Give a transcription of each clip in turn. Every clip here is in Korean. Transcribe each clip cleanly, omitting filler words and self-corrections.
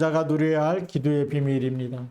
자가 누려야 할 기도의 비밀입니다.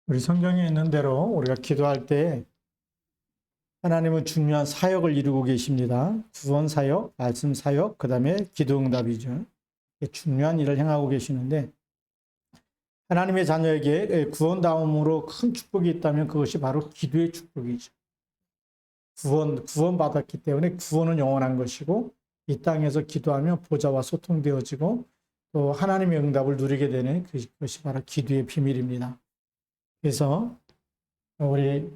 우리 성경에 있는 대로 우리가 기도할 때 하나님은 중요한 사역을 이루고 계십니다. 구원 사역, 말씀 사역, 그 다음에 기도 응답이죠. 중요한 일을 행하고 계시는데 하나님의 자녀에게 구원다움으로 큰 축복이 있다면 그것이 바로 기도의 축복이죠. 구원 받았기 때문에 구원은 영원한 것이고 이 땅에서 기도하면 보좌와 소통되어지고 또 하나님의 응답을 누리게 되는 그것이 바로 기도의 비밀입니다. 그래서 우리가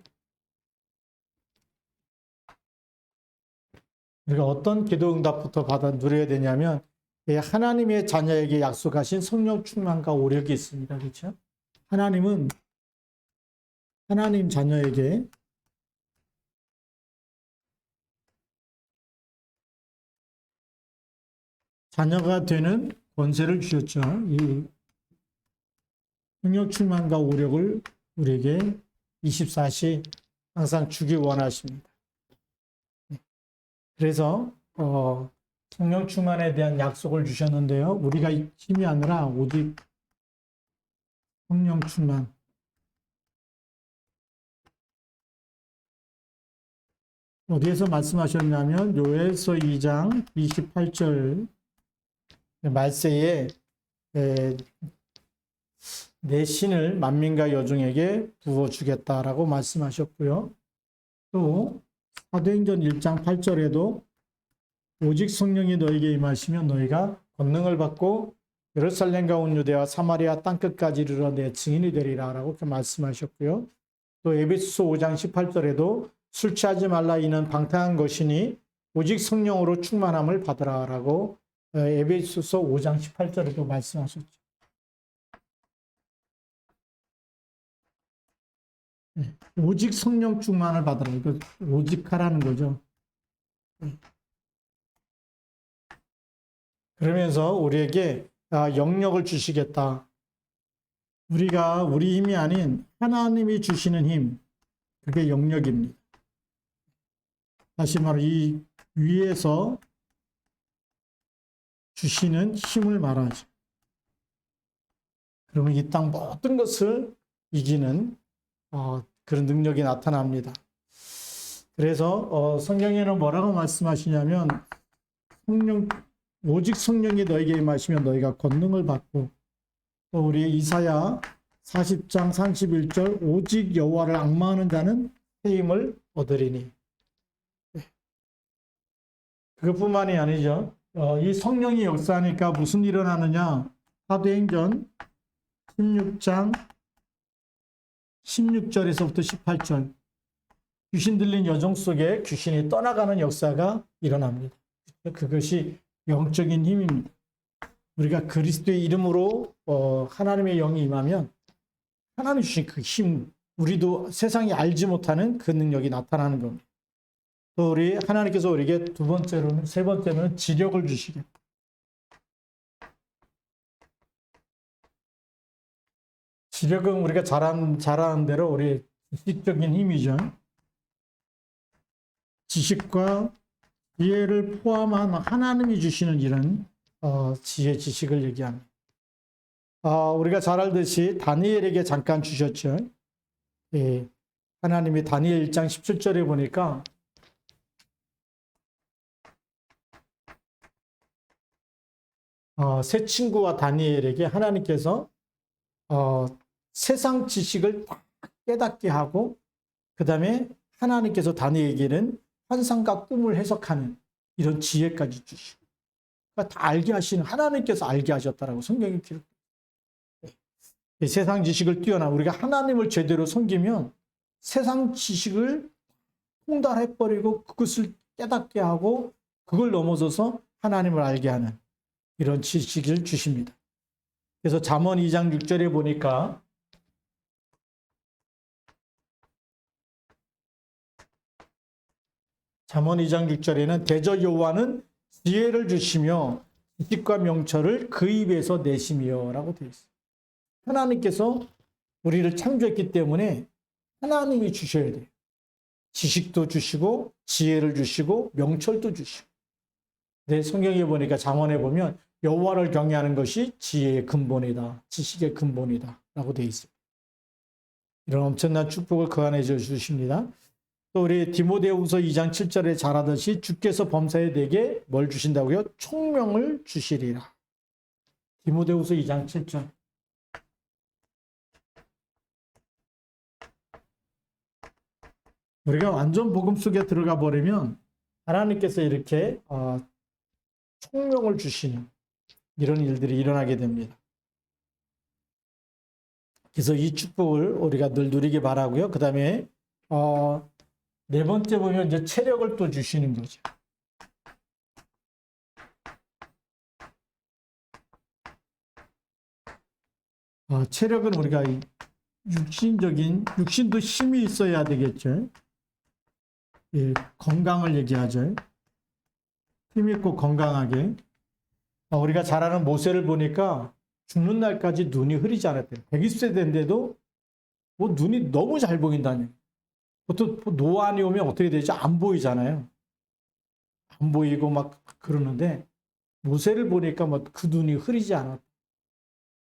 어떤 기도 응답부터 받아 누려야 되냐면 하나님의 자녀에게 약속하신 성령 충만과 오력이 있습니다. 그렇죠? 하나님은 하나님 자녀에게 자녀가 되는 권세를 주셨죠. 이 성령 충만과 오력을 우리에게 24시 항상 주기 원하십니다. 그래서 성령 충만에 대한 약속을 주셨는데요. 우리가 힘이 아니라 오직 성령 충만. 어디에서 말씀하셨냐면 요엘서 2장 28절 말세에 내 신을 만민과 여종에게 부어주겠다라고 말씀하셨고요. 또 사도행전 1장 8절에도 오직 성령이 너에게 임하시면 너희가 권능을 받고 예루살렘과 온 유대와 사마리아 땅끝까지 이르러 내 증인이 되리라 라고 그렇게 말씀하셨고요. 또 에베소서 5장 18절에도 술 취하지 말라 이는 방탕한 것이니 오직 성령으로 충만함을 받으라 라고 에베소서 5장 18절에도 말씀하셨죠. 오직 성령 충만을 받으라. 이거 오직 하라는 거죠. 그러면서 우리에게 영역을 주시겠다. 우리 힘이 아닌 하나님이 주시는 힘, 그게 영역입니다. 다시 말해 이 위에서 주시는 힘을 말하죠. 그러면 이 땅 모든 것을 이기는 그런 능력이 나타납니다. 그래서 성경에는 뭐라고 말씀하시냐면 오직 성령이 너에게 임하시면 너희가 권능을 받고 또 우리 이사야 40장 31절 오직 여호와를 앙망하는 자는 새 힘을 얻으리니. 그것뿐만이 아니죠. 이 성령이 역사하니까 무슨 일이 일어나느냐. 사도행전 16장 16절에서부터 18절 귀신 들린 여종 속에 귀신이 떠나가는 역사가 일어납니다. 그것이 영적인 힘입니다. 우리가 그리스도의 이름으로 하나님의 영이 임하면 하나님 주신 그 힘, 우리도 세상이 알지 못하는 그 능력이 나타나는 겁니다. 또 우리 하나님께서 우리에게 세 번째로는 지력을 주시겠다. 지력은 우리가 잘하는 대로 우리 지식적인 힘이죠. 지식과 지혜를 포함한 하나님이 주시는 이런 지혜, 지식을 얘기합니다. 우리가 잘 알듯이 다니엘에게 잠깐 주셨죠. 예, 하나님이 다니엘 1장 17절에 보니까 새 친구와 다니엘에게 하나님께서 세상 지식을 다 깨닫게 하고 그 다음에 하나님께서 다니엘에게는 환상과 꿈을 해석하는 이런 지혜까지 주시고 그러니까 다 알게 하시는 하나님께서 알게 하셨다라고 성경이 기록해요. 세상 지식을 뛰어나 우리가 하나님을 제대로 섬기면 세상 지식을 통달해버리고 그것을 깨닫게 하고 그걸 넘어서서 하나님을 알게 하는 이런 지식을 주십니다. 그래서 잠언 2장 6절에 보니까 잠언 2장 6절에는 대저 여호와는 지혜를 주시며 지식과 명철을 그 입에서 내시며 라고 되어 있어요. 하나님께서 우리를 창조했기 때문에 하나님이 주셔야 돼요. 지식도 주시고 지혜를 주시고 명철도 주시고. 네, 성경에 보니까 잠언에 보면 여호와를 경외하는 것이 지혜의 근본이다. 지식의 근본이다. 라고 되어 있어요. 이런 엄청난 축복을 그 안에 주십니다. 또 우리 디모데후서 2장 7절에 잘하듯이 주께서 범사에 내게 뭘 주신다고요? 총명을 주시리라. 디모데후서 2장 7절. 우리가 완전 복음 속에 들어가 버리면 하나님께서 이렇게 총명을 주시는 이런 일들이 일어나게 됩니다. 그래서 이 축복을 우리가 늘 누리기 바라고요. 그 다음에 네 번째 보면 이제 체력을 또 주시는 거죠. 체력은 우리가 육신도 힘이 있어야 되겠죠. 예, 건강을 얘기하죠. 힘 있고 건강하게. 우리가 잘 아는 모세를 보니까 죽는 날까지 눈이 흐리지 않았대요. 120세 된데도 뭐 눈이 너무 잘 보인다니. 보통 노안이 오면 어떻게 되죠? 안 보이잖아요. 안 보이고 막 그러는데 모세를 보니까 뭐 그 눈이 흐리지 않았다.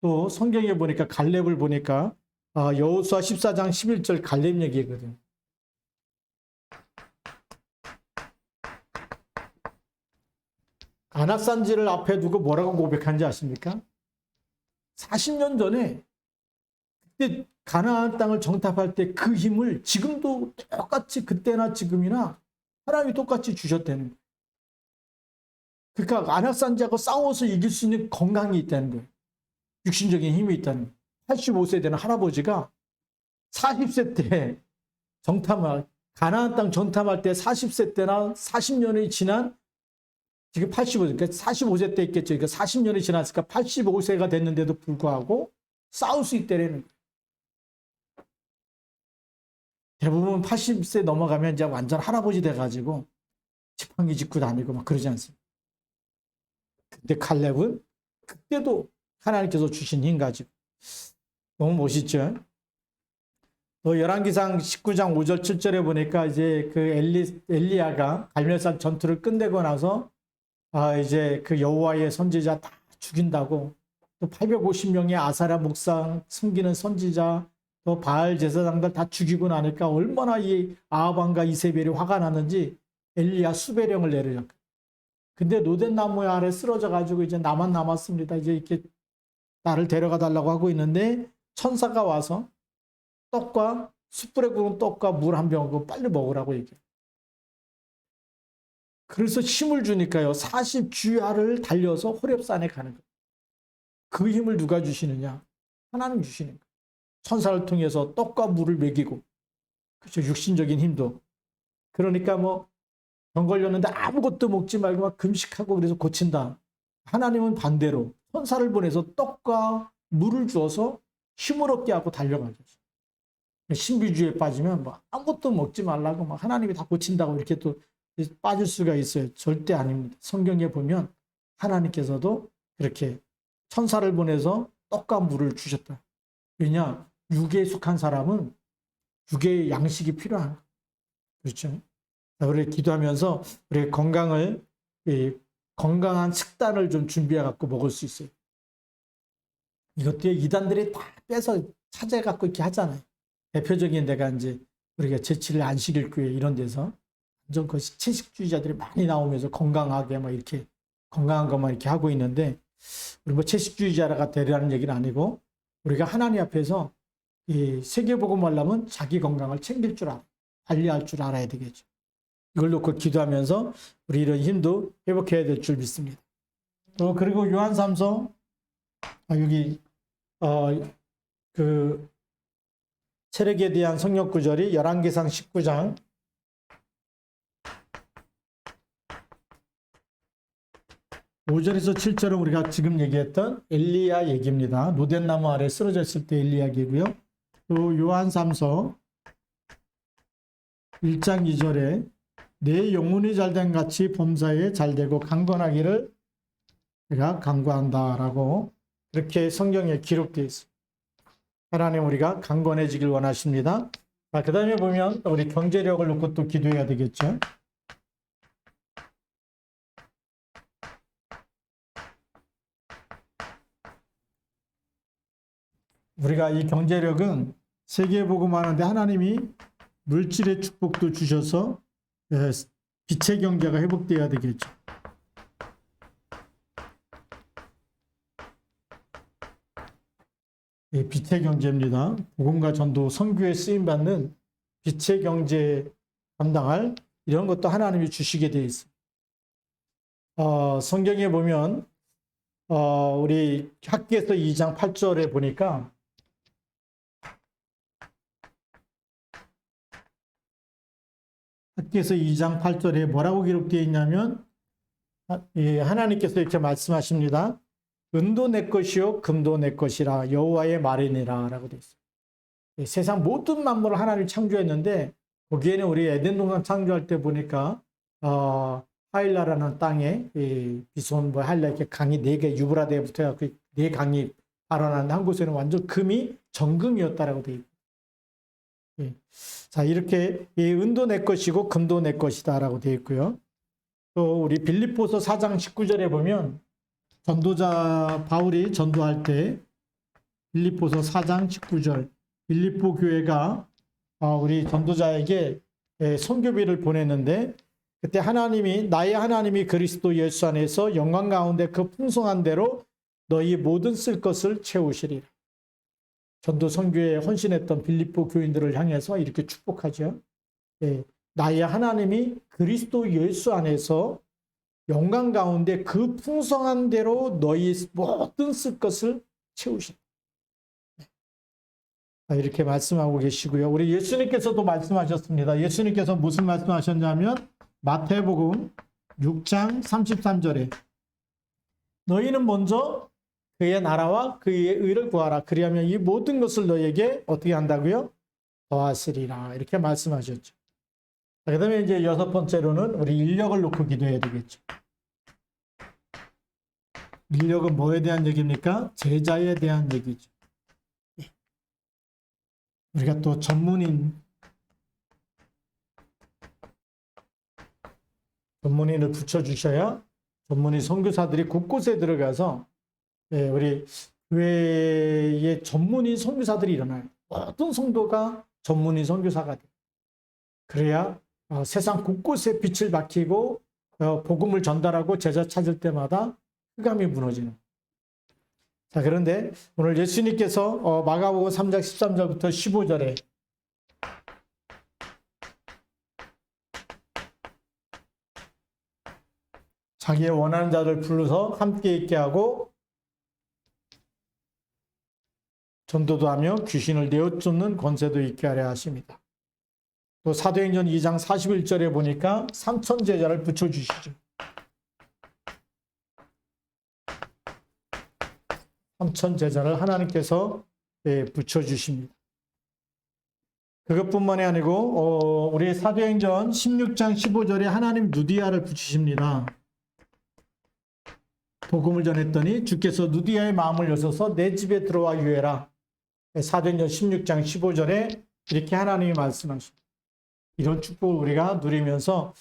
또 성경에 보니까 갈렙을 보니까 여호수아 14장 11절 갈렙 얘기거든요. 아낙산지를 앞에 두고 뭐라고 고백한지 아십니까? 40년 전에 그때 가나안 땅을 정탐할 때 그 힘을 지금도 똑같이 그때나 지금이나 하나님이 똑같이 주셨다는 거예요. 그러니까 아낙산지하고 싸워서 이길 수 있는 건강이 있다는 거예요. 육신적인 힘이 있다는 거예요. 85세 되는 할아버지가 40세 때 가나안 땅 정탐할 때 40세 때나 40년이 지난 지금 85세, 그러니까 45세 때 있겠죠. 그러니까 40년이 지났으니까 85세가 됐는데도 불구하고 싸울 수 있다는 거예요. 대부분 80세 넘어가면 이제 완전 할아버지 돼가지고 지팡이 짚고 다니고 막 그러지 않습니까? 근데 칼렙은 그때도 하나님께서 주신 힘 가지고 너무 멋있죠. 또 열왕기상 19장 5절 7절에 보니까 이제 그 엘리야가 갈멜산 전투를 끝내고 나서 이제 그 여호와의 선지자 다 죽인다고, 또 850명의 아사랴 목상 숨기는 선지자, 또 바알 제사장들 다 죽이고 나니까 얼마나 이 아합왕과 이세벨이 화가 났는지 엘리야 수배령을 내려줬고, 근데 로덴 나무 아래 쓰러져 가지고 이제 나만 남았습니다. 이제 이렇게 나를 데려가 달라고 하고 있는데 천사가 와서 떡과 숯불에 구운 떡과 물 한 병 빨리 먹으라고 얘기해요. 그래서 힘을 주니까요. 40주야를 달려서 호렙산에 가는 거예요. 그 힘을 누가 주시느냐? 하나님 주시는 거예요. 천사를 통해서 떡과 물을 먹이고, 그렇죠. 육신적인 힘도. 그러니까 뭐 병 걸렸는데 아무것도 먹지 말고 막 금식하고 그래서 고친다. 하나님은 반대로 천사를 보내서 떡과 물을 주어서 힘을 얻게 하고 달려가죠. 신비주의에 빠지면 뭐 아무것도 먹지 말라고 막 하나님이 다 고친다고 이렇게 또 빠질 수가 있어요. 절대 아닙니다. 성경에 보면 하나님께서도 그렇게 천사를 보내서 떡과 물을 주셨다. 왜냐? 육에 속한 사람은 육의 양식이 필요한 거예요. 그렇죠? 우리 기도하면서 우리 건강한 식단을 좀 준비해 갖고 먹을 수 있어요. 이것도 이단들이 다 빼서 차지해 갖고 이렇게 하잖아요. 대표적인 데가 이제 우리가 제7일 안식일교회 이런 데서 완전 그 채식주의자들이 많이 나오면서 건강하게 막 이렇게 건강한 것만 이렇게 하고 있는데, 우리 뭐 채식주의자가 되라는 얘기는 아니고, 우리가 하나님 앞에서 이 세계복음을 하려면 자기 건강을 챙길 줄 알아, 관리할 줄 알아야 되겠죠. 이걸 놓고 기도하면서 우리 이런 힘도 회복해야 될 줄 믿습니다. 또 그리고 요한삼서 여기 그 체력에 대한 성경 구절이 열왕기상 19장 5절에서 7절은 우리가 지금 얘기했던 엘리야 얘기입니다. 노된 나무 아래 쓰러져 있을 때 엘리야 얘기고요. 또 요한3서 1장 2절에 내 영혼이 잘된 같이 범사에 잘되고 강건하기를 내가 간구한다라고 그렇게 성경에 기록되어 있습니다. 하나님 우리가 강건해지길 원하십니다. 그 다음에 보면 우리 경제력을 놓고 또 기도해야 되겠죠. 우리가 이 경제력은 세계복음 하는데 하나님이 물질의 축복도 주셔서 빛의 경제가 회복되어야 되겠죠. 빛의 경제입니다. 복음과 전도, 선교에 쓰임받는 빛의 경제 감당할 이런 것도 하나님이 주시게 되어 있습니다. 성경에 보면 우리 학기에서 2장 8절에 보니까 학기에서 2장 8절에 뭐라고 기록되어 있냐면 하나님께서 이렇게 말씀하십니다. 은도 내 것이요 금도 내 것이라 여호와의 말이니라 라고 되어 있어요. 세상 모든 만물을 하나님이 창조했는데 거기에는 우리 에덴 동산 창조할 때 보니까 하일라라는 땅에 비손 하일라 이렇게 강이 4개 유브라데에 붙어갖고 4강이 발원하는데 한 곳에는 완전 금이 정금이었다라고 되어 있고 자 이렇게 은도 내 것이고 금도 내 것이다라고 되어 있고요. 또 우리 빌립보서 4장 19절에 보면 전도자 바울이 전도할 때 빌립보서 4장 19절 빌립보 교회가 우리 전도자에게 선교비를 보냈는데 그때 나의 하나님이 그리스도 예수 안에서 영광 가운데 그 풍성한 대로 너희 모든 쓸 것을 채우시리라. 전도 선교에 헌신했던 빌립보 교인들을 향해서 이렇게 축복하죠. 나의 하나님이 그리스도 예수 안에서 영광 가운데 그 풍성한 대로 너희 모든 쓸 것을 채우신다. 이렇게 말씀하고 계시고요. 우리 예수님께서도 말씀하셨습니다. 예수님께서 무슨 말씀하셨냐면 마태복음 6장 33절에 너희는 먼저 그의 나라와 그의 의를 구하라. 그리하면 이 모든 것을 너희에게 어떻게 한다고요? 더하시리라. 이렇게 말씀하셨죠. 그 다음에 이제 6번째로는 우리 인력을 놓고 기도해야 되겠죠. 인력은 뭐에 대한 얘기입니까? 제자에 대한 얘기죠. 우리가 또 전문인을 붙여주셔야 전문인 선교사들이 곳곳에 들어가서 우리 교회에 전문인 선교사들이 일어나요. 모든 성도가 전문인 선교사가 돼요. 그래야 세상 곳곳에 빛을 밝히고 복음을 전달하고 제자 찾을 때마다 흑암이 무너지는. 자, 그런데 오늘 예수님께서 마가복음 3장 13절부터 15절에 자기의 원하는 자를 불러서 함께 있게 하고 전도도 하며 귀신을 내어쫓는 권세도 있게 하려 하십니다. 또 사도행전 2장 41절에 보니까 3천 제자를 붙여주시죠. 3천 제자를 하나님께서 붙여주십니다. 그것뿐만이 아니고 우리 사도행전 16장 15절에 하나님 누디아를 붙이십니다. 복음을 전했더니 주께서 누디아의 마음을 여셔서 내 집에 들어와 유해라. 사도행전 16장 15절에 이렇게 하나님이 말씀하십니다. 이런 축복을 우리가 누리면서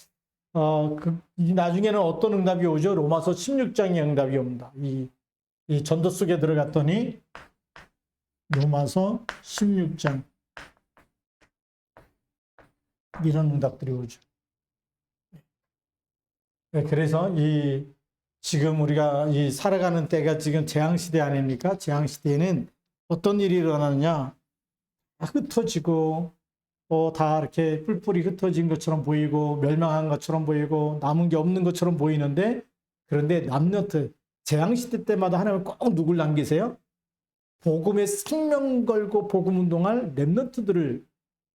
나중에는 어떤 응답이 오죠? 로마서 16장의 응답이 옵니다. 이 전도 속에 들어갔더니 로마서 16장 이런 응답들이 오죠. 그래서 지금 우리가 살아가는 때가 지금 재앙시대 아닙니까? 재앙시대에는 어떤 일이 일어나느냐? 흩어지고 다 이렇게 뿔뿔이 흩어진 것처럼 보이고 멸망한 것처럼 보이고 남은 게 없는 것처럼 보이는데 그런데 남녀트 재앙시대 때마다 하나님은 꼭 누굴 남기세요? 복음에 생명 걸고 복음 운동할 렘넌트들을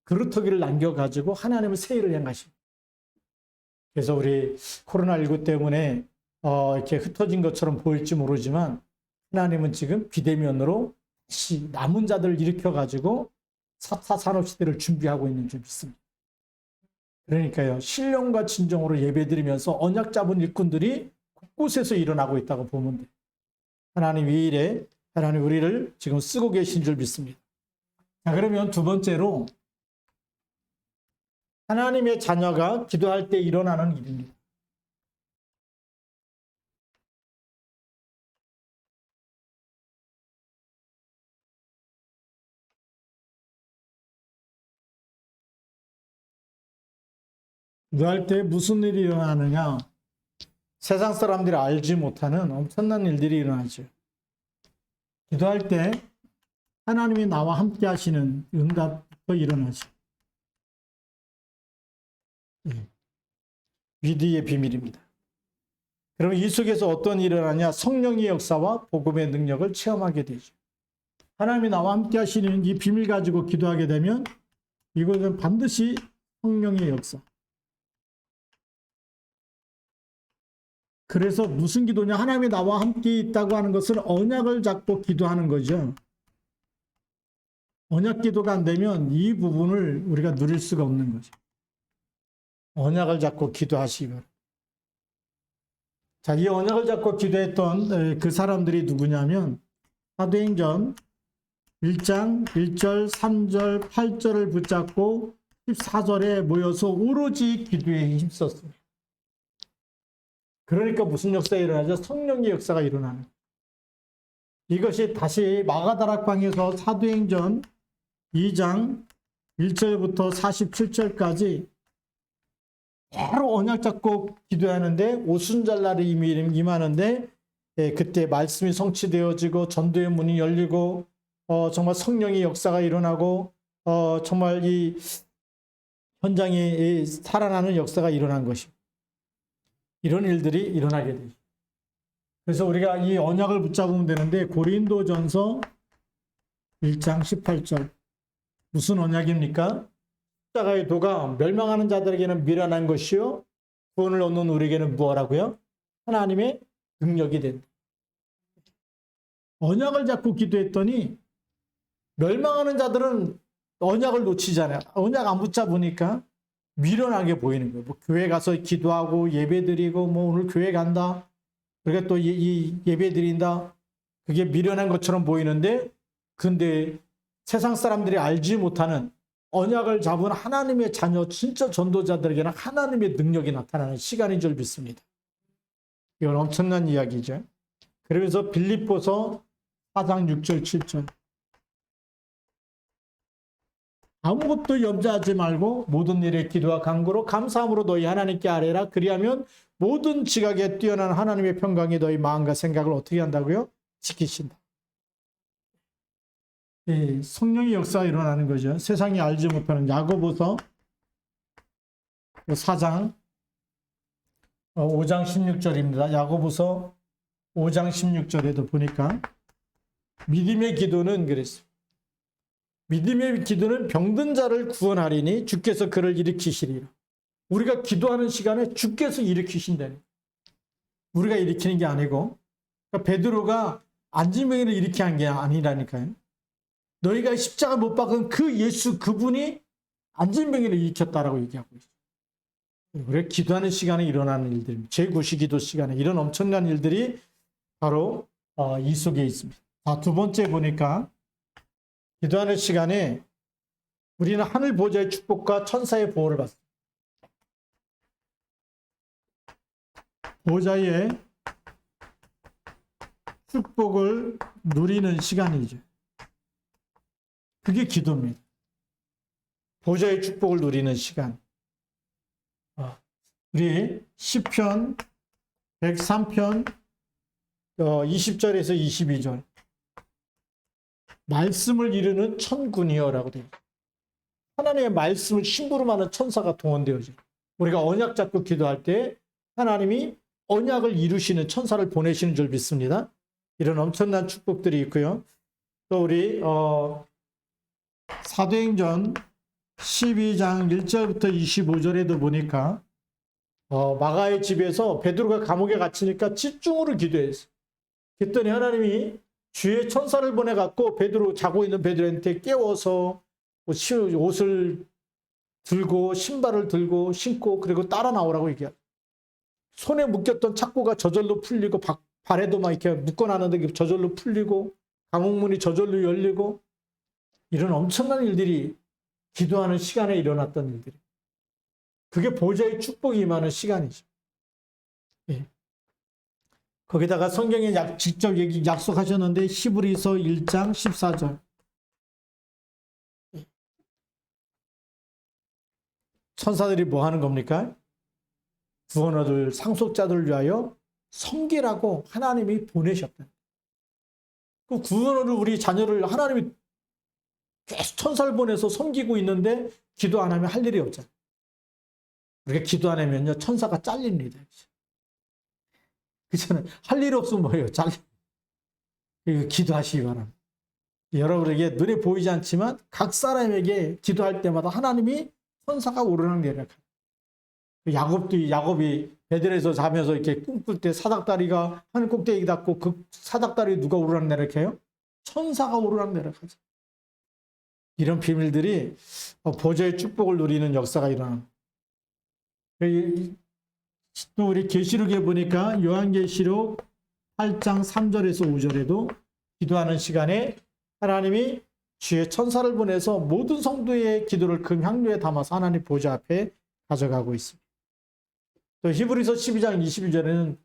그루터기를 남겨가지고 하나님의 새 일을 행하십니다. 그래서 우리 코로나19 때문에 이렇게 흩어진 것처럼 보일지 모르지만 하나님은 지금 비대면으로 다시 남은 자들을 일으켜가지고 4차 산업시대를 준비하고 있는 줄 믿습니다. 그러니까요, 신령과 진정으로 예배드리면서 언약 잡은 일꾼들이 곳곳에서 일어나고 있다고 보면 돼요. 하나님 이 일에 하나님 우리를 지금 쓰고 계신 줄 믿습니다. 자, 그러면 두 번째로 하나님의 자녀가 기도할 때 일어나는 일입니다. 기도할 때 무슨 일이 일어나느냐? 세상 사람들이 알지 못하는 엄청난 일들이 일어나죠. 기도할 때 하나님이 나와 함께 하시는 응답도 일어나죠. 위대의 비밀입니다. 그럼 이 속에서 어떤 일이 일어나냐? 성령의 역사와 복음의 능력을 체험하게 되죠. 하나님이 나와 함께 하시는 이 비밀 가지고 기도하게 되면 이것은 반드시 성령의 역사. 그래서 무슨 기도냐? 하나님이 나와 함께 있다고 하는 것은 언약을 잡고 기도하는 거죠. 언약 기도가 안 되면 이 부분을 우리가 누릴 수가 없는 거죠. 언약을 잡고 기도하시기 바랍니다. 자, 이 언약을 잡고 기도했던 그 사람들이 누구냐면 사도행전 1장 1절, 3절, 8절을 붙잡고 14절에 모여서 오로지 기도에 힘썼습니다. 그러니까 무슨 역사가 일어나죠? 성령의 역사가 일어나는 거예요. 이것이 다시 마가다락방에서 사도행전 2장 1절부터 47절까지 바로 언약 잡고 기도하는데 오순절날이 임하는데 그때 말씀이 성취되어지고 전도의 문이 열리고 정말 성령의 역사가 일어나고 정말 이 현장에 살아나는 역사가 일어난 것입니다. 이런 일들이 일어나게 되죠. 그래서 우리가 이 언약을 붙잡으면 되는데 고린도전서 1장 18절 무슨 언약입니까? 십자가의 도가 멸망하는 자들에게는 미련한 것이요 구원을 얻는 우리에게는 무엇라고요? 하나님의 능력이 된다. 언약을 잡고 기도했더니 멸망하는 자들은 언약을 놓치잖아요. 언약 안 붙잡으니까 미련하게 보이는 거예요. 뭐 교회 가서 기도하고 예배드리고 뭐 오늘 교회 간다. 그러니까 또 이 예배드린다. 그게 미련한 것처럼 보이는데 근데 세상 사람들이 알지 못하는 언약을 잡은 하나님의 자녀 진짜 전도자들에게는 하나님의 능력이 나타나는 시간인 줄 믿습니다. 이건 엄청난 이야기죠. 그러면서 빌립보서 4장 6절 7절 아무것도 염려하지 말고 모든 일에 기도와 간구로 감사함으로 너희 하나님께 아뢰라. 그리하면 모든 지각에 뛰어난 하나님의 평강이 너희 마음과 생각을 어떻게 한다고요? 지키신다. 성령의 역사가 일어나는 거죠. 세상이 알지 못하는 야고보서 4장 5장 16절입니다. 야고보서 5장 16절에도 보니까 믿음의 기도는 그랬어요. 믿음의 기도는 병든 자를 구원하리니 주께서 그를 일으키시리라. 우리가 기도하는 시간에 주께서 일으키신다니. 우리가 일으키는 게 아니고 그러니까 베드로가 안진병이를 일으키게 한 게 아니라니까요. 너희가 십자가 못 박은 그 예수 그분이 안진병이를 일으켰다라고 얘기하고 있어요. 우리가 기도하는 시간에 일어나는 일들, 제9시 기도 시간에 이런 엄청난 일들이 바로 이 속에 있습니다. 두 번째 보니까 기도하는 시간에 우리는 하늘 보좌의 축복과 천사의 보호를 받습니다. 보좌의 축복을 누리는 시간이죠. 그게 기도입니다. 보좌의 축복을 누리는 시간. 우리 시편 103편 20절에서 22절 말씀을 이루는 천군이여라고 되어 있습니다. 하나님의 말씀을 심부름하는 천사가 동원되어져. 우리가 언약 잡고 기도할 때 하나님이 언약을 이루시는 천사를 보내시는 줄 믿습니다. 이런 엄청난 축복들이 있고요. 또 우리 사도행전 12장 1절부터 25절에도 보니까 마가의 집에서 베드로가 감옥에 갇히니까 집중으로 기도했어. 그랬더니 하나님이 주의 천사를 보내갖고 베드로 자고 있는 베드로한테 깨워서 옷을 들고 신발을 들고 신고 그리고 따라 나오라고 얘기해. 손에 묶였던 착고가 저절로 풀리고 발에도 막 이렇게 묶어놨는데 저절로 풀리고 감옥문이 저절로 열리고 이런 엄청난 일들이 기도하는 시간에 일어났던 일들이. 그게 보좌의 축복이 임하는 시간이죠. 예. 거기다가 성경에 직접 약속하셨는데 히브리서 1장 14절. 천사들이 뭐 하는 겁니까? 구원 얻을 상속자들을 위하여 섬기라고 하나님이 보내셨다. 그 구원 얻을 우리 자녀를 하나님이 계속 천사를 보내서 섬기고 있는데 기도 안 하면 할 일이 없잖아요. 우리가 기도 안 하면요 천사가 잘립니다. 그렇잖아요. 할 일 없으면 뭐예요? 이거 기도하시기 바랍니다. 여러분에게 눈에 보이지 않지만 각 사람에게 기도할 때마다 하나님이 천사가 오르락내리락. 야곱이 베델에서 자면서 이렇게 꿈꿀 때 사닥다리가 하늘 꼭대기 닿고 그 사닥다리 누가 오르락내리락해요? 천사가 오르락내리락하죠. 이런 비밀들이 보좌의 축복을 누리는 역사가 일어납니다. 또 우리 계시록에 보니까 요한계시록 8장 3절에서 5절에도 기도하는 시간에 하나님이 주의 천사를 보내서 모든 성도의 기도를 금 향료에 담아서 하나님 보좌 앞에 가져가고 있습니다. 또 히브리서 12장 22절에는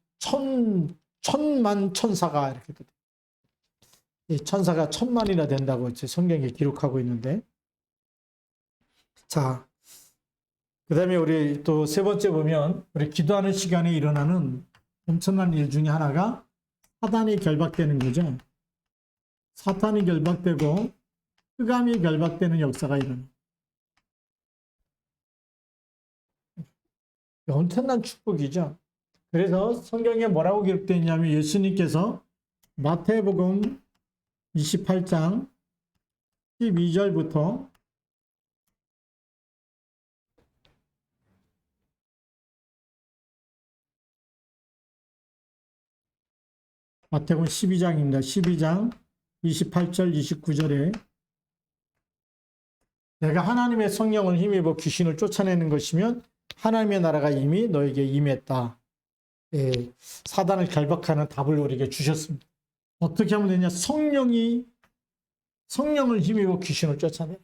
천만 천사가 이렇게 이 천사가 1000만이나 된다고 성경에 기록하고 있는데, 자, 그 다음에 우리 또 세 번째 보면 우리 기도하는 시간에 일어나는 엄청난 일 중에 하나가 사단이 결박되는 거죠. 사탄이 결박되고 흑암이 결박되는 역사가 일어납니다. 엄청난 축복이죠. 그래서 성경에 뭐라고 기록되어 있냐면 예수님께서 마태복음 28장 12절부터 마태복음 12장입니다. 12장 28절 29절에 내가 하나님의 성령을 힘입어 귀신을 쫓아내는 것이면 하나님의 나라가 이미 너에게 임했다. 예, 사단을 결박하는 답을 우리에게 주셨습니다. 어떻게 하면 되냐? 성령을 힘입어 귀신을 쫓아내.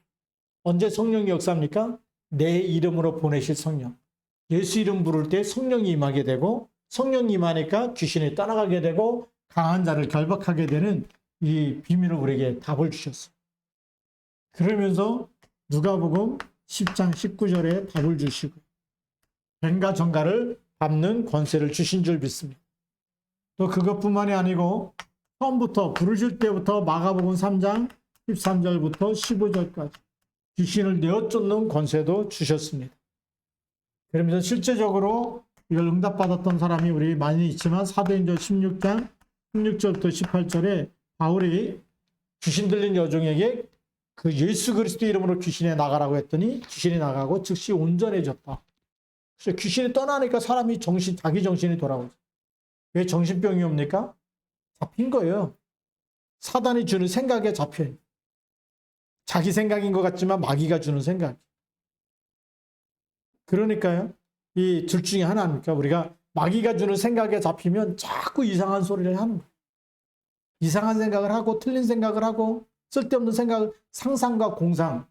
언제 성령이 역사합니까? 내 이름으로 보내실 성령. 예수 이름 부를 때 성령이 임하게 되고 성령이 임하니까 귀신이 떠나가게 되고 강한 자를 결박하게 되는 이 비밀을 우리에게 답을 주셨어요. 그러면서 누가복음 10장 19절에 답을 주시고 뱀과 정갈을 밟는 권세를 주신 줄 믿습니다. 또 그것뿐만이 아니고 처음부터 부르실 때부터 마가복음 3장 13절부터 15절까지 귀신을 내어 쫓는 권세도 주셨습니다. 그러면서 실제적으로 이걸 응답받았던 사람이 우리 많이 있지만 사도행전 16장 16절부터 18절에 바울이 귀신 들린 여종에게 그 예수 그리스도 이름으로 귀신에 나가라고 했더니 귀신이 나가고 즉시 온전해졌다. 그래서 귀신이 떠나니까 사람이 자기 정신이 돌아오죠. 왜 정신병이 옵니까? 잡힌 거예요. 사단이 주는 생각에 잡혀요. 자기 생각인 것 같지만 마귀가 주는 생각. 그러니까요. 이 둘 중에 하나입니까? 우리가 마귀가 주는 생각에 잡히면 자꾸 이상한 소리를 하는 거예요. 이상한 생각을 하고 틀린 생각을 하고 쓸데없는 생각을 상상과 공상.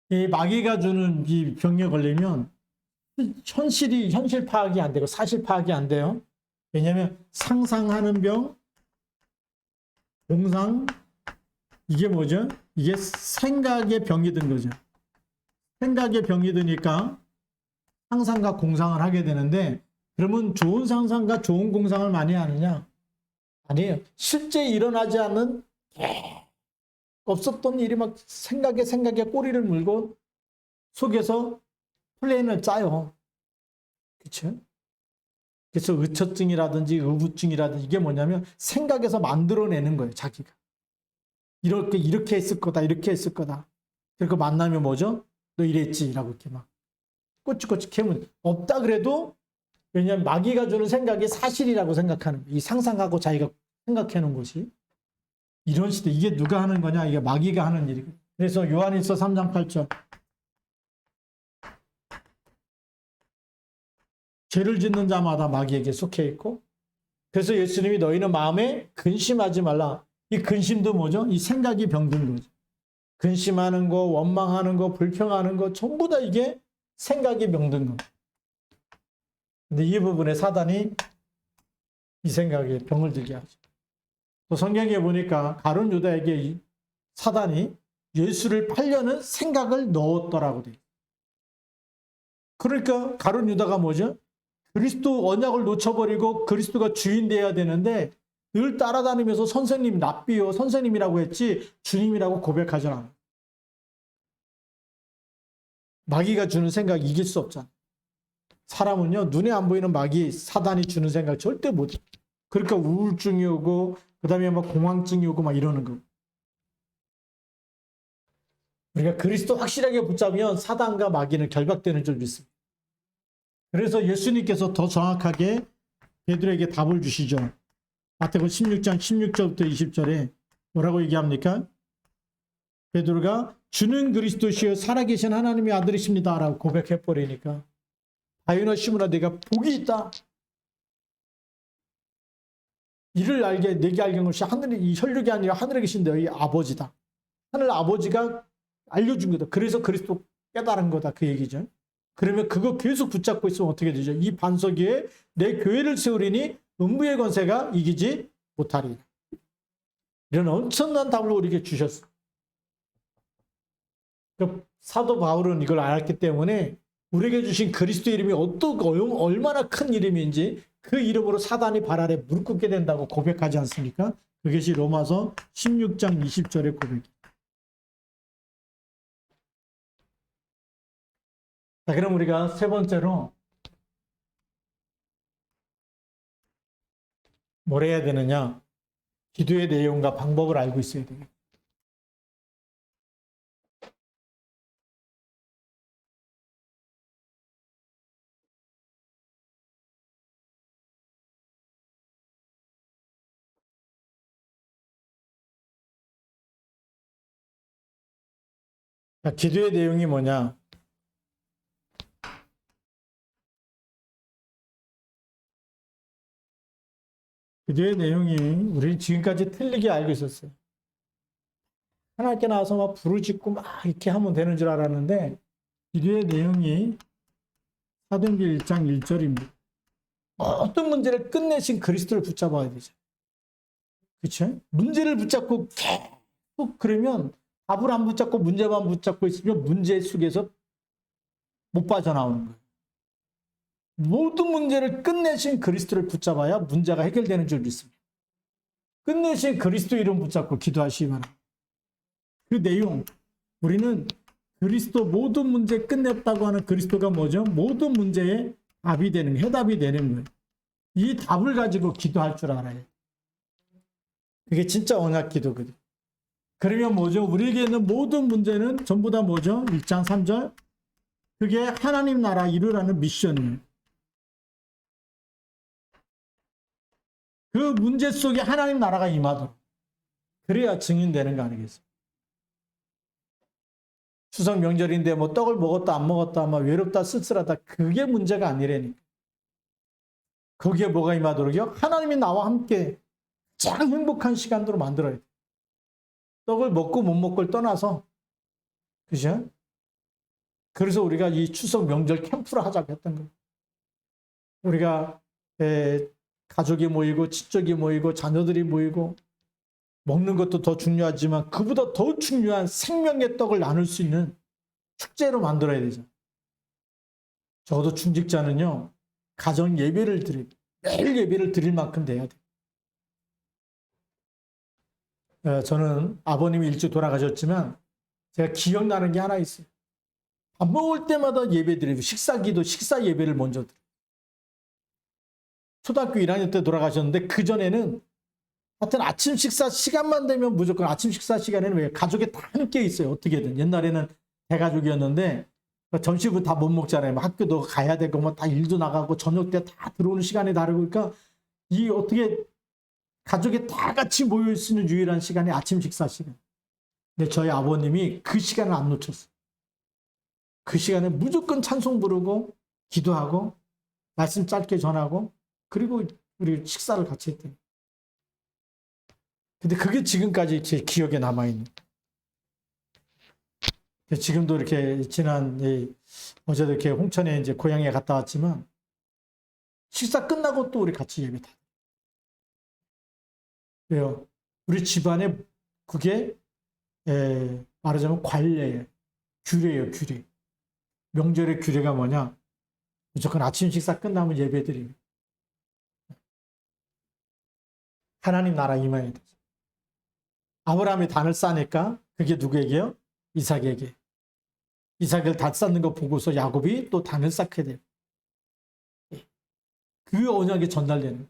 이 마귀가 주는 이 병에 걸리면 현실 파악이 안 되고 사실 파악이 안 돼요. 왜냐하면 상상하는 병, 공상, 이게 뭐죠? 이게 생각의 병이 든 거죠. 생각의 병이 드니까 상상과 공상을 하게 되는데 그러면 좋은 상상과 좋은 공상을 많이 하느냐? 아니에요. 실제 일어나지 않는 없었던 일이 막 생각에 꼬리를 물고 속에서 플랜을 짜요. 그렇죠? 그래서 의처증이라든지 의부증이라든지 이게 뭐냐면 생각에서 만들어내는 거예요. 자기가. 이렇게 했을 거다. 이렇게 했을 거다. 그러니까 만나면 뭐죠? 너 이랬지. 라고 이렇게 막 꼬치꼬치 캐면 없다 그래도 왜냐하면 마귀가 주는 생각이 사실이라고 생각하는 이 상상하고 자기가 생각해 놓은 것이 이런 시대 이게 누가 하는 거냐? 이게 마귀가 하는 일이거든요. 그래서 요한일서 3장 8절 죄를 짓는 자마다 마귀에게 속해 있고 그래서 예수님이 너희는 마음에 근심하지 말라. 이 근심도 뭐죠? 이 생각이 병든 거죠. 근심하는 거, 원망하는 거, 불평하는 거 전부 다 이게 생각이 병든 거. 근데 이 부분에 사단이 이 생각에 병을 들게 하죠. 또 성경에 보니까 가룟 유다에게 사단이 예수를 팔려는 생각을 넣었더라고 돼요. 그러니까 가룟 유다가 뭐죠? 그리스도 언약을 놓쳐버리고 그리스도가 주인 돼야 되는데 늘 따라다니면서 선생님 랍비요 선생님이라고 했지 주님이라고 고백하지 않아요. 마귀가 주는 생각 이길 수 없잖아. 사람은요 눈에 안 보이는 마귀 사단이 주는 생각 절대 못. 그러니까 우울증이 오고 그다음에 막 공황증이 오고 막 이러는 거. 우리가 그리스도 확실하게 붙잡으면 사단과 마귀는 결박되는 줄 믿습니다. 그래서 예수님께서 더 정확하게 베드로에게 답을 주시죠. 마태복음 16장 16절부터 20절에 뭐라고 얘기합니까? 베드로가 주는 그리스도시여 살아계신 하나님의 아들이십니다 라고 고백해버리니까 바요나 시므나 내가 복이 있다. 이를 알게 내게 알게 한 것이 하늘에 이 혈육이 아니라 하늘에 계신 너희 아버지다. 하늘 아버지가 알려준 거다. 그래서 그리스도 깨달은 거다. 그 얘기죠. 그러면 그거 계속 붙잡고 있으면 어떻게 되죠? 이 반석 위에 내 교회를 세우리니 음부의 권세가 이기지 못하리라. 이런 엄청난 답을 우리에게 주셨어. 사도 바울은 이걸 알았기 때문에 우리에게 주신 그리스도 이름이 얼마나 큰 이름인지 그 이름으로 사단이 발 아래 무릎 꿇게 된다고 고백하지 않습니까? 그것이 로마서 16장 20절의 고백입니다. 자, 그럼 우리가 세 번째로 뭘 해야 되느냐? 기도의 내용과 방법을 알고 있어야 돼요. 자, 기도의 내용이 뭐냐? 기도의 내용이 우리 지금까지 틀리게 알고 있었어요. 하나님께 나와서 막 부르짖고 막 이렇게 하면 되는 줄 알았는데 기도의 내용이 사도행전 1장 1절입니다. 어떤 문제를 끝내신 그리스도를 붙잡아야 되죠. 그렇죠? 문제를 붙잡고 계속 그러면 답을 안 붙잡고 문제만 붙잡고 있으면 문제 속에서 못 빠져나오는 거예요. 모든 문제를 끝내신 그리스도를 붙잡아야 문제가 해결되는 줄 믿습니다. 끝내신 그리스도 이름 붙잡고 기도하시기 바랍니다. 그 내용, 우리는 그리스도 모든 문제 끝냈다고 하는 그리스도가 뭐죠? 모든 문제에 답이 되는, 해답이 되는 거예요. 이 답을 가지고 기도할 줄 알아요. 그게 진짜 언약 기도거든요. 그러면 뭐죠? 우리에게 있는 모든 문제는 전부 다 뭐죠? 1장 3절. 그게 하나님 나라 이루라는 미션이에요. 그 문제 속에 하나님 나라가 임하도록. 그래야 증인되는 거 아니겠어요? 추석 명절인데 뭐 떡을 먹었다 안 먹었다 막 외롭다 쓸쓸하다 그게 문제가 아니라니까. 거기에 뭐가 임하도록요? 하나님이 나와 함께 가장 행복한 시간으로 만들어야 돼. 떡을 먹고 못 먹고를 떠나서 그죠? 그래서 우리가 이 추석 명절 캠프를 하자고 했던 거예요. 우리가 가족이 모이고 친척이 모이고 자녀들이 모이고 먹는 것도 더 중요하지만 그보다 더 중요한 생명의 떡을 나눌 수 있는 축제로 만들어야 되죠. 적어도 중직자는요. 가정 예배를 매일 예배를 드릴 만큼 돼야 돼요. 저는 아버님이 일찍 돌아가셨지만 제가 기억나는 게 하나 있어요. 밥 먹을 때마다 예배 드리고 식사 예배를 먼저 드려요. 초등학교 1학년 때 돌아가셨는데 그전에는 하여튼 아침 식사 시간만 되면 무조건 아침 식사 시간에는 왜 가족이 다 함께 있어요. 어떻게든. 옛날에는 대가족이었는데 점심을 다 못 먹잖아요. 뭐 학교도 가야 되고 뭐 다 일도 나가고 저녁 때 다 들어오는 시간이 다르고 그러니까 이 어떻게 가족이 다 같이 모여 있는 유일한 시간이 아침 식사 시간. 근데 저희 아버님이 그 시간을 안 놓쳤어요. 그 시간에 무조건 찬송 부르고 기도하고 말씀 짧게 전하고 그리고 우리 식사를 같이 했대요. 근데 그게 지금까지 제 기억에 남아있는. 지금도 이렇게 어제도 이렇게 홍천에 이제 고향에 갔다 왔지만 식사 끝나고 또 우리 같이 예배 다. 왜요? 우리 집안에 그게 말하자면 관례예요. 규례예요, 규례. 명절의 규례가 뭐냐? 무조건 아침 식사 끝나면 예배드립니다. 하나님 나라 임해야 되죠. 아브라함이 단을 싸니까 그게 누구에게요? 이삭에게. 이삭을 다 쌓는 거 보고서 야곱이 또 단을 쌓게 돼요. 그 언약이 전달되는.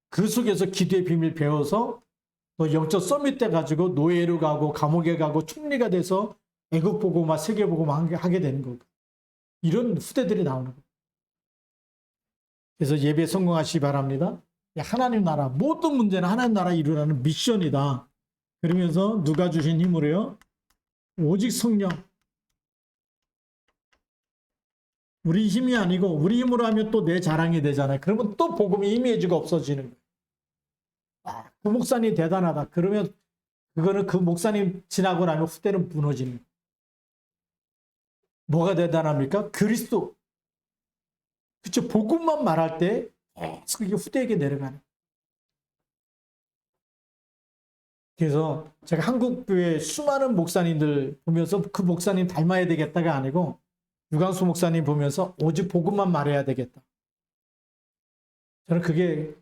그 속에서 기도의 비밀 배워서 또 영적 서밋 때 가지고 노예로 가고 감옥에 가고 총리가 돼서 애국 보고 막 세계 보고 막 하게 되는 거고. 이런 후대들이 나오는 거예요. 그래서 예배 성공하시기 바랍니다. 하나님 나라 모든 문제는 하나님 나라 이루라는 미션이다. 그러면서 누가 주신 힘으로요? 오직 성령. 우리 힘이 아니고 우리 힘으로 하면 또 내 자랑이 되잖아요. 그러면 또 복음이 희미해지고 없어지는 거예요. 아, 그 목사님 대단하다. 그러면 그거는 그 목사님 지나고 나면 후대는 무너지는 거예요. 뭐가 대단합니까? 그리스도. 그렇죠. 복음만 말할 때 계속 이게 후대에게 내려가는. 그래서 제가 한국 교회 수많은 목사님들 보면서 그 목사님 닮아야 되겠다가 아니고 유광수 목사님 보면서 오직 복음만 말해야 되겠다. 저는 그게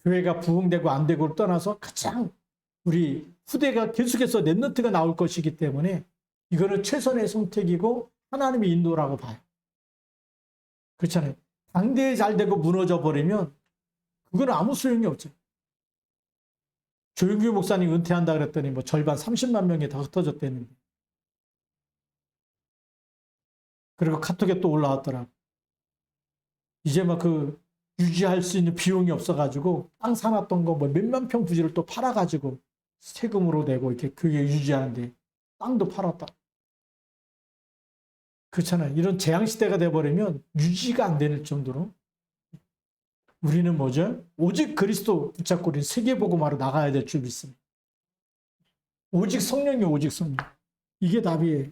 교회가 부흥되고 안 되고를 떠나서 가장 우리 후대가 계속해서 랩넌트가 나올 것이기 때문에 이거는 최선의 선택이고 하나님의 인도라고 봐요. 그렇잖아요. 당대에 잘 되고 무너져 버리면 그거는 아무 소용이 없죠. 조용규 목사님 은퇴한다 그랬더니 뭐 절반 30만 명이 다 흩어졌대는데. 그리고 카톡에 또 올라왔더라. 이제 막 그 유지할 수 있는 비용이 없어가지고 땅 사놨던 거 뭐 몇만 평 부지를 또 팔아가지고 세금으로 내고 이렇게 교회 유지하는데 땅도 팔았다. 그렇잖아요. 이런 재앙시대가 돼버리면 유지가 안 되는 정도로 우리는 뭐죠? 오직 그리스도 붙잡고 우리 세계복음화로 나가야 될 줄 믿습니다. 오직 성령이 오직 성령. 이게 답이에요.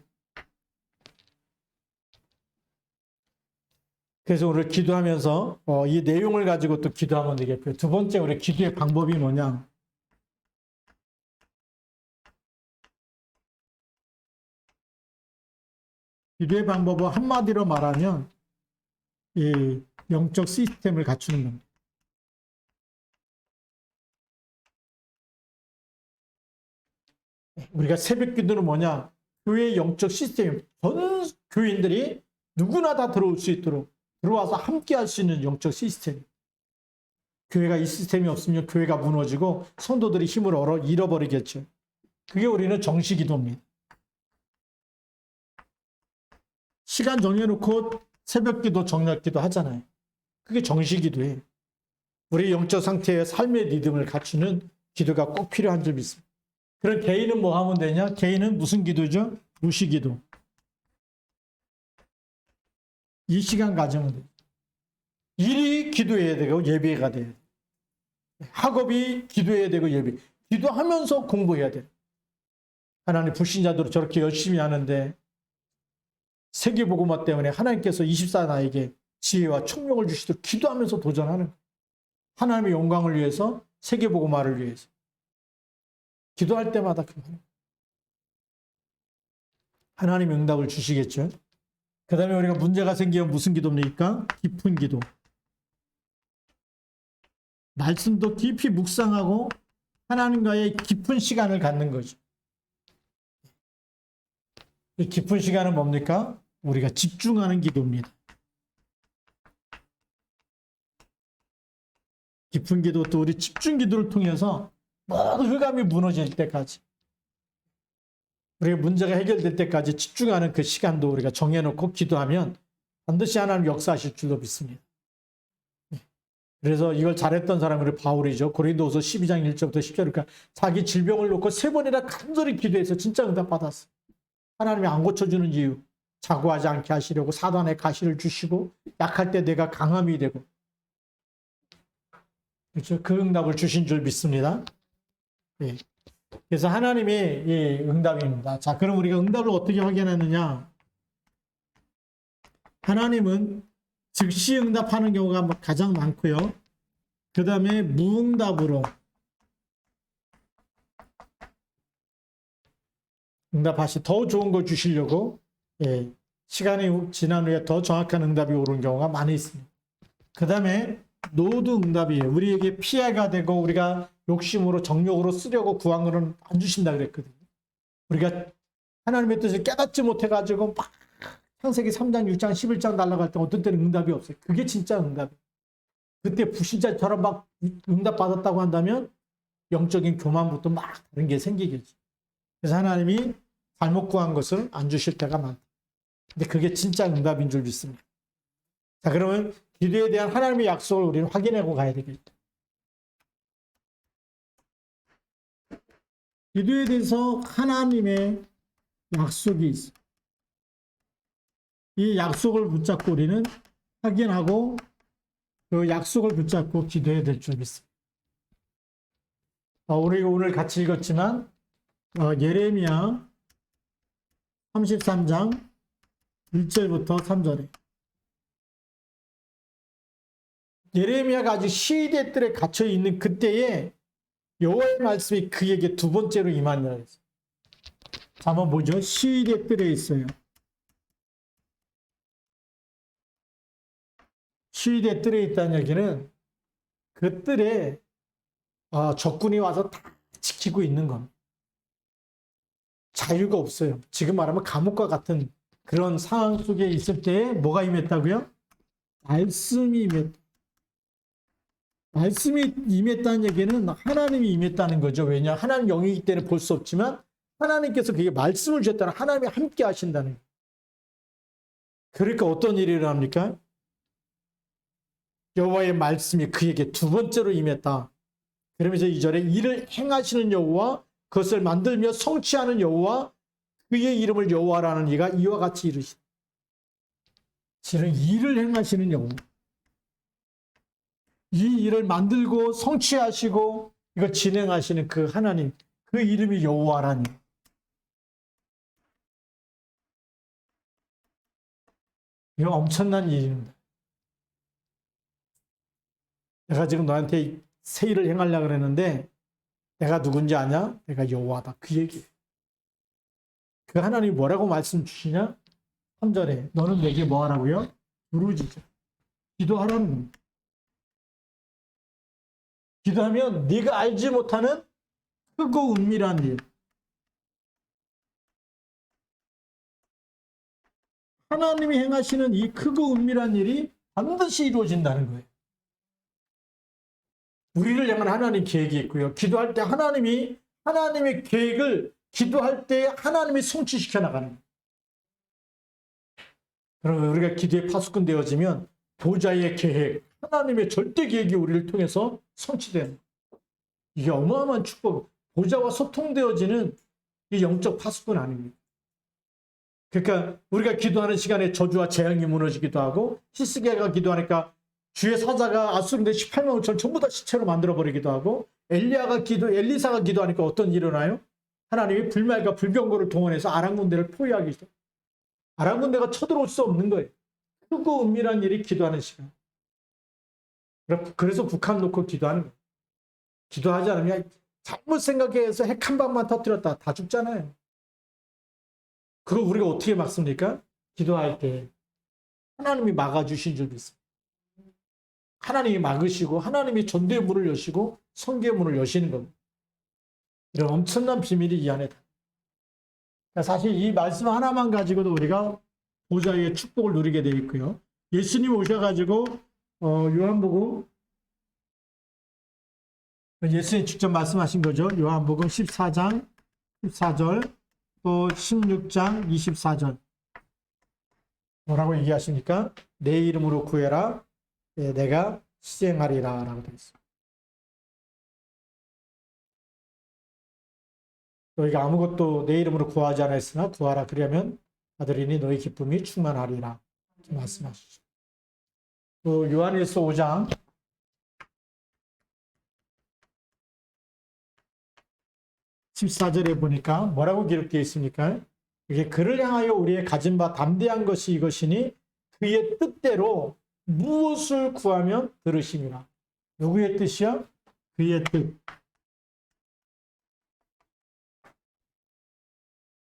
그래서 오늘 기도하면서 이 내용을 가지고 또 기도하면 되겠고요. 두 번째 우리 기도의 방법이 뭐냐? 기도의 방법은 한마디로 말하면 이 영적 시스템을 갖추는 겁니다. 우리가 새벽 기도는 뭐냐? 교회의 영적 시스템, 전 교인들이 누구나 다 들어올 수 있도록 들어와서 함께 할 수 있는 영적 시스템. 교회가 이 시스템이 없으면 교회가 무너지고 성도들이 힘을 잃어버리겠죠. 그게 우리는 정시 기도입니다. 시간 정해놓고 새벽 기도, 저녁 기도 하잖아요. 그게 정시 기도예요. 우리 영적 상태의 삶의 리듬을 갖추는 기도가 꼭 필요한 줄 믿습니다. 그럼 개인은 뭐 하면 되냐? 개인은 무슨 기도죠? 무시 기도. 이 시간 가지면 돼요. 일이 기도해야 되고 예배가 돼요. 학업이 기도해야 되고 예배. 기도하면서 공부해야 돼요. 하나님 불신자들은 저렇게 열심히 하는데 세계복음화 때문에 하나님께서 24 나에게 지혜와 총명을 주시도록 기도하면서 도전하는 거예요. 하나님의 영광을 위해서 세계복음화를 위해서. 기도할 때마다 하나님 응답을 주시겠죠. 그 다음에 우리가 문제가 생기면 무슨 기도입니까? 깊은 기도. 말씀도 깊이 묵상하고 하나님과의 깊은 시간을 갖는 거죠. 이 깊은 시간은 뭡니까? 우리가 집중하는 기도입니다. 깊은 기도 또 우리 집중 기도를 통해서 모든 흑암이 무너질 때까지 우리가 문제가 해결될 때까지 집중하는 그 시간도 우리가 정해놓고 기도하면 반드시 하나님 역사하실 줄로 믿습니다. 그래서 이걸 잘했던 사람이 바울이죠. 고린도후서 12장 1절부터 10절. 그러니까 자기 질병을 놓고 3번이나 간절히 기도해서 진짜 응답받았어요. 하나님이 안 고쳐주는 이유, 자고하지 않게 하시려고 사단의 가시를 주시고 약할 때 내가 강함이 되고, 그렇죠? 그 응답을 주신 줄 믿습니다. 예. 그래서 하나님의 예, 응답입니다. 자, 그럼 우리가 응답을 어떻게 확인하느냐? 하나님은 즉시 응답하는 경우가 가장 많고요. 그 다음에 무응답으로 응답하시 더 좋은 걸 주시려고 예, 시간이 지난 후에 더 정확한 응답이 오는 경우가 많이 있습니다. 그 다음에 노드 응답이에요. 우리에게 피해가 되고 우리가 욕심으로 정욕으로 쓰려고 구한 거는 안 주신다 그랬거든요. 우리가 하나님의 뜻을 깨닫지 못해가지고 막 창세기 3장, 6장, 11장 날아갈 때 어떤 때는 응답이 없어요. 그게 진짜 응답이에요. 그때 불신자처럼 막 응답 받았다고 한다면 영적인 교만부터 막 다른 게 생기겠죠. 그래서 하나님이 잘못 구한 것을 안 주실 때가 많다. 근데 그게 진짜 응답인 줄 믿습니다. 자, 그러면 기도에 대한 하나님의 약속을 우리는 확인하고 가야 되겠죠. 기도에 대해서 하나님의 약속이 있어요. 이 약속을 붙잡고 우리는 확인하고 그 약속을 붙잡고 기도해야 될 줄 믿습니다. 우리가 오늘 같이 읽었지만 예레미야 33장 1절부터 3절에 예레미야가 아직 시대 뜰에 갇혀 있는 그때에 여호와의 말씀이 그에게 두 번째로 임하니라 했어요. 자, 한번 보죠. 시대 뜰에 있어요. 시대 뜰에 있다는 얘기는 그 뜰에 적군이 와서 다 지키고 있는 겁니다. 자유가 없어요. 지금 말하면 감옥과 같은 그런 상황 속에 있을 때 뭐가 임했다고요? 말씀이 임했다. 말씀이 임했다는 얘기는 하나님이 임했다는 거죠. 왜냐? 하나님 영이기 때문에 볼 수 없지만 하나님께서 그게 말씀을 주셨다는 하나님이 함께 하신다는 거예요. 그러니까 어떤 일이 일어납니까? 여호와의 말씀이 그에게 두 번째로 임했다. 그러면서 2절에 이를 행하시는 여호와 그것을 만들며 성취하는 여호와 그의 이름을 여호와라는 이가 이와 같이 이르시다. 실은 일을 행하시는 여호와. 이 일을 만들고 성취하시고 이걸 진행하시는 그 하나님, 그 이름이 여호와라니. 이거 엄청난 일입니다. 내가 지금 너한테 새 일을 행하려고 그랬는데 내가 누군지 아냐? 내가 여호와다. 그 얘기예요. 그 하나님이 뭐라고 말씀 주시냐? 3절에 너는 내게 뭐 하라고요? 부르짖어. 기도하라는 겁니다. 기도하면 네가 알지 못하는 크고 은밀한 일. 하나님이 행하시는 이 크고 은밀한 일이 반드시 이루어진다는 거예요. 우리를 향한 하나님 계획이 있고요. 기도할 때 하나님의 계획을 기도할 때 하나님이 성취시켜 나가는 거예요. 그러면 우리가 기도에 파수꾼 되어지면 보좌의 계획, 하나님의 절대 계획이 우리를 통해서 성취되는 거예요. 이게 어마어마한 축복, 보좌와 소통되어지는 이 영적 파수꾼 아닙니까? 그러니까 우리가 기도하는 시간에 저주와 재앙이 무너지기도 하고 히스기야가 기도하니까 주의 사자가 아수르대 18만 5천 전부 다 시체로 만들어버리기도 하고 엘리사가 기도하니까 어떤 일이 일어나요? 하나님이 불말과 불병거를 동원해서 아람 군대를 포위하기 시작. 아람 군대가 쳐들어올 수 없는 거예요. 크고 은밀한 일이 기도하는 시간. 그래서 북한 놓고 기도하는 거예요. 기도하지 않으면 잘못 생각해서 핵 한 방만 터뜨렸다 다 죽잖아요. 그걸 우리가 어떻게 막습니까? 기도할 때 하나님이 막아주신 줄 믿습니다. 하나님이 막으시고 하나님이 전도의 문을 여시고 선교의 문을 여시는 겁니다. 이런 엄청난 비밀이 이 안에 다. 사실 이 말씀 하나만 가지고도 우리가 보좌의 축복을 누리게 되어 있고요. 예수님 오셔가지고 요한복음 예수님 직접 말씀하신 거죠. 요한복음 14장 14절 또 16장 24절 뭐라고 얘기하십니까? 내 이름으로 구해라. 내가 시행하리라 라고 되어 있습니다. 너희가 아무것도 내 이름으로 구하지 않았으나 구하라. 그러면 아들이니 너희 기쁨이 충만하리라. 말씀하시죠. 또 요한일서 5장 14절에 보니까 뭐라고 기록되어 있습니까? 이게 그를 향하여 우리의 가진 바 담대한 것이 이것이니 그의 뜻대로 무엇을 구하면 들으심이라. 누구의 뜻이요? 그의 뜻.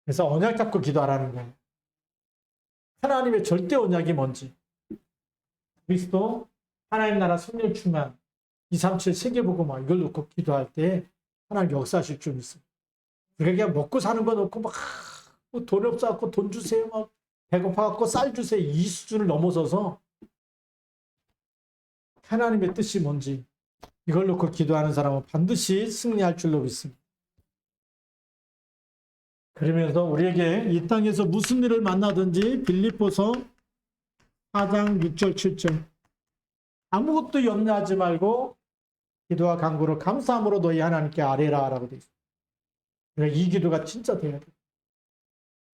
그래서 언약 잡고 기도하라는 거예요. 하나님의 절대 언약이 뭔지. 그리스도 하나님 나라 성령 충만 237 세계복음화 이걸 놓고 기도할 때 하나님 역사하실 줄 믿습니다. 우리가 그냥 먹고 사는 거 놓고 막 돈 없어갖고 돈 주세요 막 배고파갖고 쌀 주세요 이 수준을 넘어서서 하나님의 뜻이 뭔지 이걸 놓고 기도하는 사람은 반드시 승리할 줄로 믿습니다. 그러면서 우리에게 이 땅에서 무슨 일을 만나든지 빌립보서 4장 6절 7절 아무것도 염려하지 말고 기도와 간구로 감사함으로 너희 하나님께 아뢰라 라고 되어 있습니다. 그러니까 이 기도가 진짜 돼야 돼요.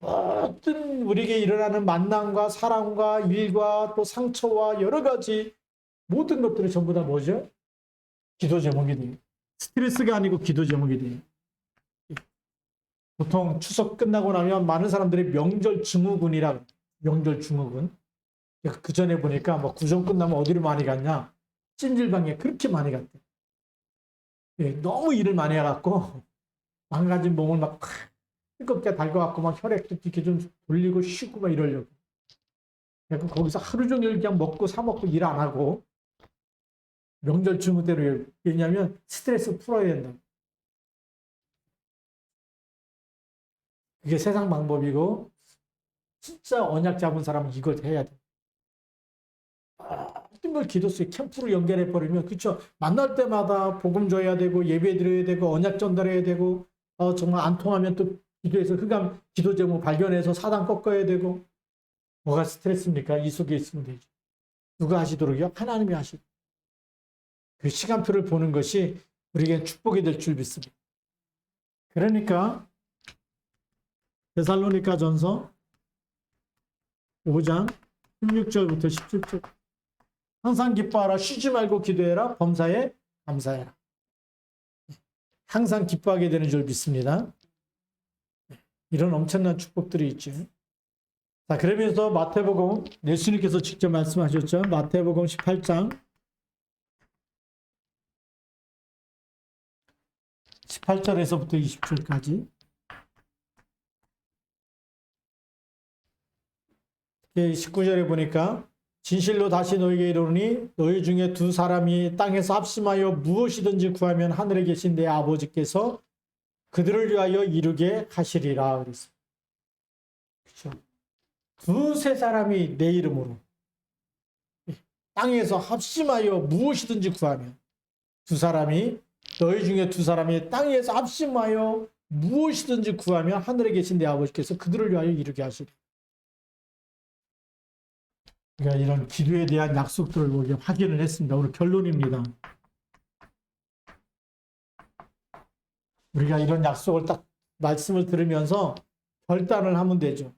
어떤 우리에게 일어나는 만남과 사랑과 일과 또 상처와 여러 가지 모든 것들이 전부 다 뭐죠? 기도 제목이 돼요. 스트레스가 아니고 기도 제목이 돼요. 보통 추석 끝나고 나면 많은 사람들이 명절 증후군이라 명절 증후군. 그 전에 보니까 뭐 구정 끝나면 어디로 많이 갔냐? 찜질방에 그렇게 많이 갔대. 너무 일을 많이 해갖고 망가진 몸을 막 뜨겁게 달궈갖고 막 혈액도 이렇게 좀 돌리고 쉬고 막 이러려고. 그래서 거기서 하루 종일 그냥 먹고 사 먹고 일 안 하고 명절 증후대로 왜냐하면 스트레스 풀어야 된다. 그게 세상 방법이고 진짜 언약 잡은 사람은 이걸 해야 돼. 모든 걸 기도 속에 캠프로 연결해 버리면 그렇죠. 만날 때마다 복음 줘야 되고 예배 드려야 되고 언약 전달해야 되고 정말 안 통하면 또 기도해서 흑암 기도 제목 발견해서 사단 꺾어야 되고 뭐가 스트레스입니까? 이 속에 있으면 되죠. 누가 하시도록요? 하나님이 하시고 그 시간표를 보는 것이 우리에게 축복이 될 줄 믿습니다. 그러니까 데살로니가 전서 5장 16절부터 17절 항상 기뻐하라 쉬지 말고 기도해라 범사에 감사해라. 항상 기뻐하게 되는 줄 믿습니다. 이런 엄청난 축복들이 있죠. 자, 그러면서 마태복음 예수님께서 직접 말씀하셨죠. 마태복음 18장 18절에서부터 20절까지 19절에 보니까 진실로 다시 너에게 이르노니 너희 중에 두 사람이 땅에서 합심하여 무엇이든지 구하면 하늘에 계신 내 아버지께서 그들을 위하여 이루게 하시리라 그랬습니다. 그렇죠? 두세 사람이 내 이름으로 땅에서 합심하여 무엇이든지 구하면 두 사람이 너희 중에 두 사람이 땅에서 합심하여 무엇이든지 구하면 하늘에 계신 내 아버지께서 그들을 위하여 이루게 하시리라. 그러니까 이런 기도에 대한 약속들을 우리가 확인을 했습니다. 오늘 결론입니다. 우리가 이런 약속을 딱 말씀을 들으면서 결단을 하면 되죠.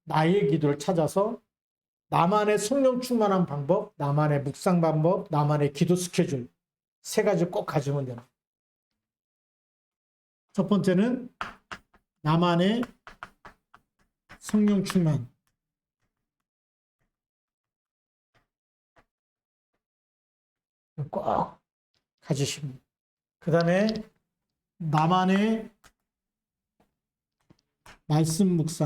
나의 기도를 찾아서 나만의 성령 충만한 방법, 나만의 묵상 방법, 나만의 기도 스케줄 세 가지 꼭 가지면 됩니다. 첫 번째는 나만의 성령 충만. 꼭 가지시고 그 다음에 나만의 말씀 묵상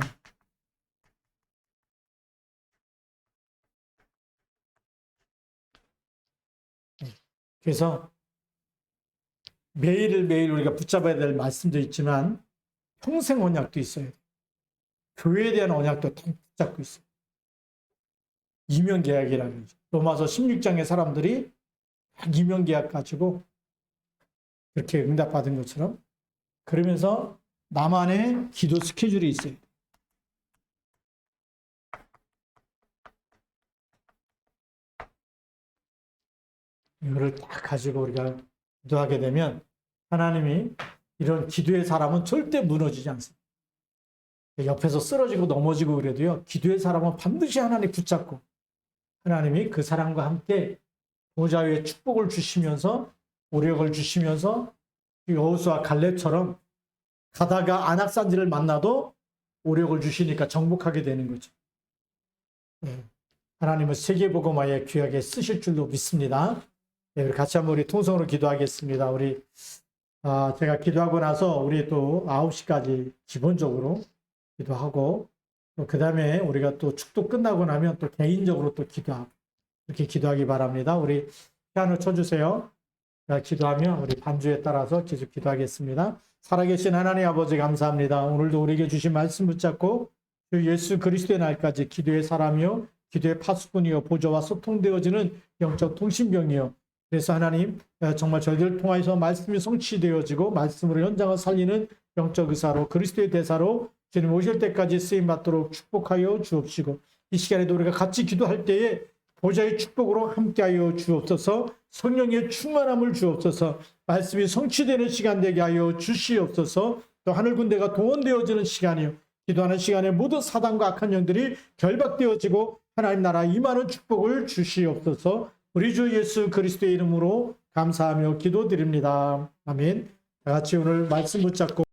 그래서 매일매일 우리가 붙잡아야 될 말씀도 있지만 평생 언약도 있어야 돼요. 교회에 대한 언약도 붙잡고 있어요. 이면계약이라는 거죠. 로마서 16장의 사람들이 이면계약 가지고 그렇게 응답받은 것처럼. 그러면서 나만의 기도 스케줄이 있어요. 이거를 딱 가지고 우리가 기도하게 되면 하나님이 이런 기도의 사람은 절대 무너지지 않습니다. 옆에서 쓰러지고 넘어지고 그래도요, 기도의 사람은 반드시 하나님 붙잡고 하나님이 그 사람과 함께 보좌 위에 축복을 주시면서 오력을 주시면서 여호수아 갈렙처럼 가다가 안악산지를 만나도 오력을 주시니까 정복하게 되는 거죠. 하나님은 세계복음화에 귀하게 쓰실 줄로 믿습니다. 우리 같이 한번 우리 통성으로 기도하겠습니다. 제가 기도하고 나서 우리 또 9시까지 기본적으로 기도하고 그 다음에 우리가 또 축도 끝나고 나면 또 개인적으로 또 기도하고 이렇게 기도하기 바랍니다. 우리 피아노 쳐주세요. 제가 기도하면 우리 반주에 따라서 계속 기도하겠습니다. 살아계신 하나님 아버지 감사합니다. 오늘도 우리에게 주신 말씀 붙잡고 주 예수 그리스도의 날까지 기도의 사람이요 기도의 파수꾼이요 보좌와 소통되어지는 영적 통신병이요. 그래서 하나님 정말 저희들을 통하여서 말씀이 성취되어지고 말씀으로 현장을 살리는 영적 의사로 그리스도의 대사로 주님 오실 때까지 쓰임받도록 축복하여 주옵시고 이 시간에도 우리가 같이 기도할 때에 보좌의 축복으로 함께하여 주옵소서. 성령의 충만함을 주옵소서. 말씀이 성취되는 시간 되게 하여 주시옵소서. 또 하늘 군대가 동원되어지는 시간이요 기도하는 시간에 모든 사단과 악한 영들이 결박되어지고 하나님 나라 임하는 축복을 주시옵소서. 우리 주 예수 그리스도의 이름으로 감사하며 기도드립니다. 아멘. 다 같이 오늘 말씀 붙잡고